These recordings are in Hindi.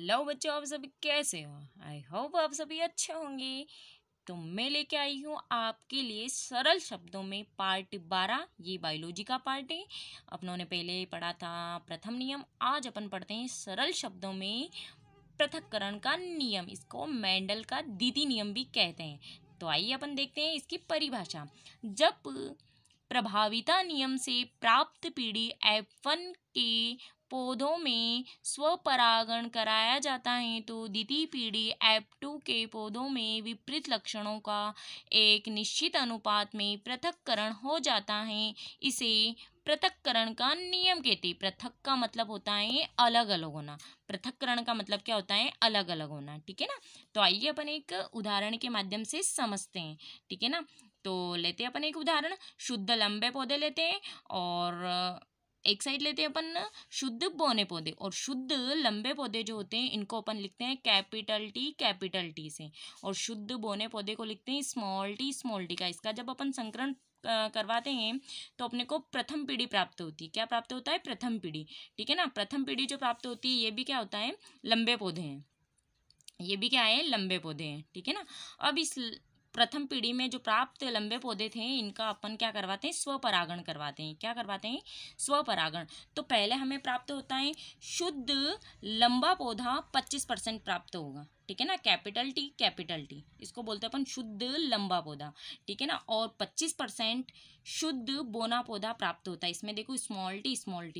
हेलो बच्चों, आप सभी कैसे हो? आई होप आप सभी अच्छे होंगे। तो मैं लेके आई हूँ आपके लिए सरल शब्दों में पार्ट 12। ये बायोलॉजी का पार्ट है। अपनों ने पहले पढ़ा था प्रथम नियम। आज अपन पढ़ते हैं सरल शब्दों में पृथक्करण का नियम। इसको मेंडल का द्वितीय नियम भी कहते हैं। तो आइए अपन देखते हैं इसकी परिभाषा। जब प्रभाविता नियम से प्राप्त पीढ़ी F1 के पौधों में स्वपरागण कराया जाता है तो द्वितीय पीढ़ी F2 के पौधों में विपरीत लक्षणों का एक निश्चित अनुपात में पृथक्करण हो जाता है। इसे पृथक्करण का नियम कहते हैं। पृथक का मतलब होता है अलग अलग होना। पृथक्करण का मतलब क्या होता है? अलग अलग होना। ठीक है ना। तो आइए अपन एक उदाहरण के माध्यम से समझते हैं। ठीक है ना। तो लेते हैं अपन एक उदाहरण। शुद्ध लंबे पौधे लेते हैं और एक साइड लेते हैं अपन शुद्ध बौने पौधे। और शुद्ध लंबे पौधे जो होते हैं इनको अपन लिखते हैं कैपिटल टी से, और शुद्ध बौने पौधे को लिखते हैं स्मॉल टी का। इसका जब अपन संकरण करवाते हैं तो अपने को प्रथम पीढ़ी प्राप्त होती है। क्या प्राप्त होता है? प्रथम पीढ़ी। ठीक है ना। प्रथम पीढ़ी जो प्राप्त होती है ये भी क्या होता है? लंबे पौधे हैं। ये भी क्या है? लंबे पौधे हैं। ठीक है ना। अब इस प्रथम पीढ़ी में जो प्राप्त लंबे पौधे थे इनका अपन क्या करवाते हैं? स्वपरागण करवाते हैं। क्या करवाते हैं? स्वपरागण। तो पहले हमें प्राप्त होता है शुद्ध लंबा पौधा 25% प्राप्त होगा। ठीक है ना। कैपिटल टी इसको बोलते हैं अपन शुद्ध लंबा पौधा। ठीक है ना। और 25% शुद्ध बोना पौधा प्राप्त होता है। इसमें देखो स्मॉल टी,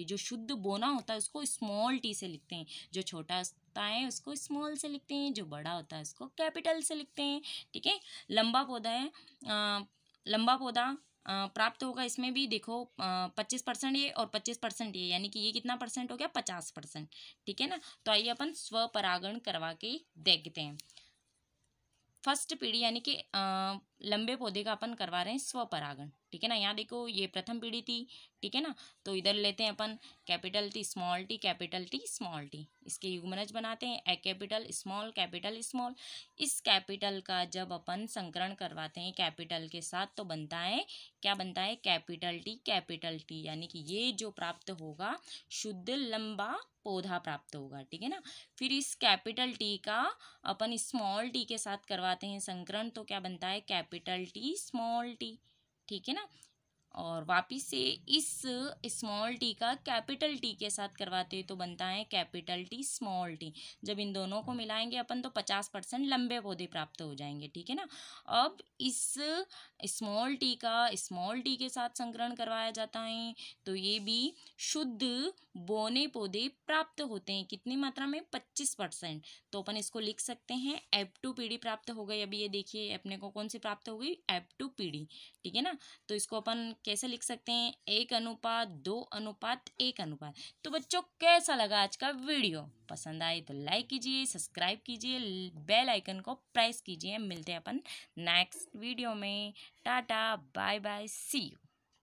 जो शुद्ध बोना होता है उसको स्मॉल टी से लिखते हैं, जो छोटा होता है उसको स्मॉल से लिखते हैं, जो बड़ा होता है उसको कैपिटल से लिखते हैं। ठीक है। लंबा पौधा है, लंबा पौधा प्राप्त होगा। इसमें भी देखो 25% ये और 25% ये, यानी कि ये कितना परसेंट हो गया? 50%। ठीक है ना। तो आइए अपन स्वपरागण करवा के देखते हैं। फर्स्ट पीढ़ी यानी कि लंबे पौधे का अपन करवा रहे हैं स्वपरागण। ठीक है ना। यहाँ देखो ये प्रथम पीढ़ी थी। ठीक है ना। तो इधर लेते हैं अपन कैपिटल टी स्मॉल टी। इसके युग्मनज बनाते हैं ए कैपिटल स्मॉल। इस कैपिटल का जब अपन संकरण करवाते हैं कैपिटल के साथ तो बनता है, क्या बनता है? कैपिटल टी, यानी कि ये जो प्राप्त होगा शुद्ध लंबा पौधा प्राप्त होगा। ठीक है ना। फिर इस कैपिटल टी का अपन स्मॉल टी के साथ करवाते हैं संकरण तो क्या बनता है? Capital T small T. ठीक है ना। और वापिस से इस स्मॉल टी का कैपिटल टी के साथ करवाते हैं तो बनता है कैपिटल टी स्मॉल टी। जब इन दोनों को मिलाएंगे अपन तो 50% लंबे पौधे प्राप्त हो जाएंगे। ठीक है ना। अब इस स्मॉल टी का स्मॉल टी के साथ संकरण करवाया जाता है तो ये भी शुद्ध बौने पौधे प्राप्त होते हैं। कितनी मात्रा में? 25%। तो अपन इसको लिख सकते हैं F2 पीढ़ी प्राप्त हो गई। अभी ये देखिए अपने को कौन सी प्राप्त हो गई? F2 पीढ़ी। ठीक है ना। तो इसको अपन कैसे लिख सकते हैं? 1:2:1। तो बच्चों कैसा लगा आज का वीडियो? पसंद आए तो लाइक कीजिए, सब्सक्राइब कीजिए, बेल आइकन को प्रेस कीजिए। मिलते हैं अपन नेक्स्ट वीडियो में। Tata bye bye, see you.